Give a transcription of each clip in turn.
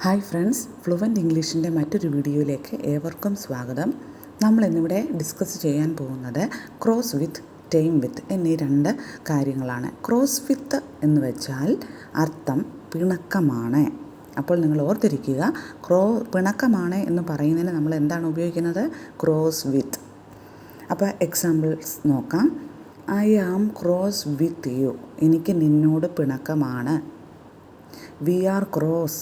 Hi friends, fluent ഇംഗ്ലീഷിൻ്റെ മറ്റൊരു വീഡിയോയിലേക്ക് ഏവർക്കും സ്വാഗതം. നമ്മളിന്നിവിടെ ഡിസ്കസ് ചെയ്യാൻ പോകുന്നത് ക്രോസ് വിത്ത്, ടൈം വിത്ത് എന്നീ രണ്ട് കാര്യങ്ങളാണ്. ക്രോസ് വിത്ത് എന്ന് വെച്ചാൽ അർത്ഥം പിണക്കമാണ്. അപ്പോൾ നിങ്ങൾ ഓർത്തിരിക്കുക, പിണക്കമാണ് എന്ന് പറയുന്നതിന് നമ്മൾ എന്താണ് ഉപയോഗിക്കുന്നത്? Cross with. അപ്പോൾ എക്സാമ്പിൾസ് നോക്കാം. I am cross with you. എനിക്ക് നിന്നോട് പിണക്കമാണ്. We are cross.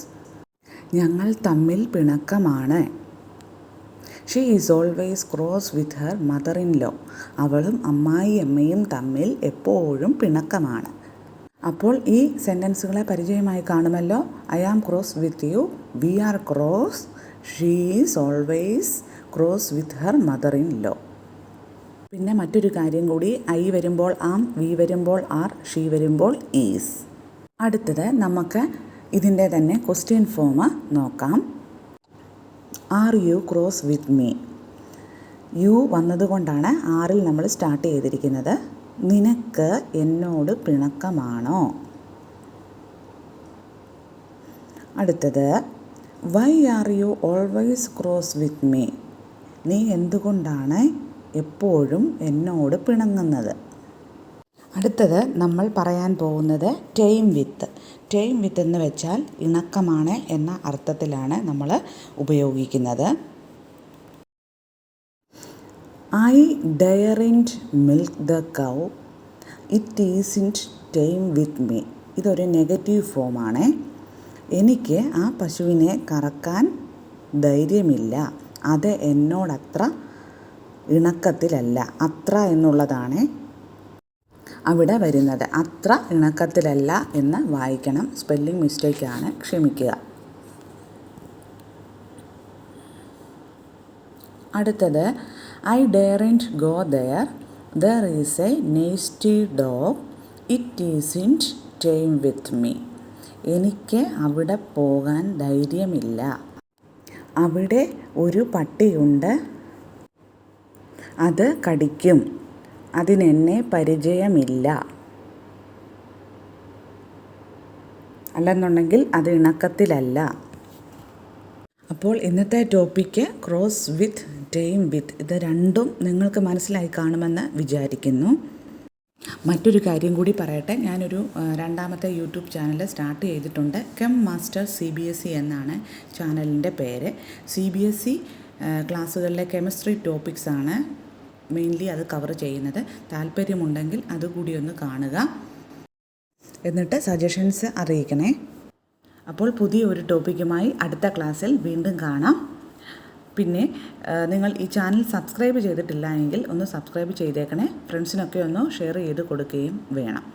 ഞങ്ങൾ തമ്മിൽ പിണക്കമാണ്. She is always cross with her mother in law. അവളും അമ്മായിയമ്മയും തമ്മിൽ എപ്പോഴും പിണക്കമാണ്. അപ്പോൾ ഈ സെൻറ്റൻസുകളെ പരിചയമായി കാണുമല്ലോ. I am cross with you, we are cross, she is always cross with her mother in law. പിന്നെ മറ്റൊരു കാര്യം കൂടി, ഐ വരുമ്പോൾ ആം, വി വരുമ്പോൾ ആർ, ഷീ വരുമ്പോൾ ഈസ്. അടുത്തത് നമുക്ക് ഇതിൻ്റെ തന്നെ ക്വസ്റ്റ്യൻ ഫോം നോക്കാം. Are you cross with me? You വന്നതുകൊണ്ടാണ് ആറിൽ നമ്മൾ സ്റ്റാർട്ട് ചെയ്തിരിക്കുന്നത്. നിനക്ക് എന്നോട് പിണക്കമാണോ? അടുത്തത് why are you always cross with me? നീ എന്തുകൊണ്ടാണ് എപ്പോഴും എന്നോട് പിണങ്ങുന്നത്? അടുത്തത് നമ്മൾ പറയാൻ പോകുന്നത് ടൈം വിത്ത്. ടൈം വിത്ത് എന്ന് വെച്ചാൽ ഇണക്കമാണ് എന്ന അർത്ഥത്തിലാണ് നമ്മൾ ഉപയോഗിക്കുന്നത്. I daren't milk the cow, it isn't time with me. ഇതൊരു നെഗറ്റീവ് ഫോമാണ്. എനിക്ക് ആ പശുവിനെ കറക്കാൻ ധൈര്യമില്ല. അത് എന്നോടത്ര ഇണക്കത്തിലല്ല. അത്ര എന്നുള്ളതാണ് അവിടെ വരുന്നത്. അത്ര ഇണക്കത്തിലല്ല എന്ന് വായിക്കണം. സ്പെല്ലിംഗ് മിസ്റ്റേക്കാണ്, ക്ഷമിക്കുക. അടുത്തത് I daren't go there, there is a nasty dog, it isn't time with me. എനിക്ക് അവിടെ പോകാൻ ധൈര്യമില്ല. അവിടെ ഒരു പട്ടിയുണ്ട്, അത് കടിക്കും. അതിനെന്നെ പരിചയമില്ല. അല്ലെന്നുണ്ടെങ്കിൽ അത് ഇണക്കത്തിലല്ല. അപ്പോൾ ഇന്നത്തെ topic cross with, time with, ഇത് രണ്ടും നിങ്ങൾക്ക് മനസ്സിലായി കാണുമെന്ന് വിചാരിക്കുന്നു. മറ്റൊരു കാര്യം കൂടി പറയട്ടെ. ഞാനൊരു രണ്ടാമത്തെ യൂട്യൂബ് ചാനൽ സ്റ്റാർട്ട് ചെയ്തിട്ടുണ്ട്. മാസ്റ്റർ CBSE എന്നാണ് ചാനലിൻ്റെ പേര്. CBSE ക്ലാസ്സുകളിലെ കെമിസ്ട്രി ടോപ്പിക്സാണ് മെയിൻലി അത് കവർ ചെയ്യുന്നത്. താല്പര്യമുണ്ടെങ്കിൽ അതുകൂടി ഒന്ന് കാണുക, എന്നിട്ട് സജഷൻസ് അറിയിക്കണേ. അപ്പോൾ പുതിയ ഒരു ടോപ്പിക്കുമായി അടുത്ത ക്ലാസ്സിൽ വീണ്ടും കാണാം. പിന്നെ നിങ്ങൾ ഈ ചാനൽ സബ്സ്ക്രൈബ് ചെയ്തിട്ടില്ല എങ്കിൽ ഒന്ന് സബ്സ്ക്രൈബ് ചെയ്തേക്കണേ. ഫ്രണ്ട്സിനൊക്കെ ഒന്ന് ഷെയർ ചെയ്ത് കൊടുക്കുകയും വേണം.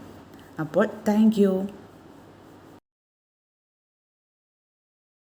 അപ്പോൾ താങ്ക് യു.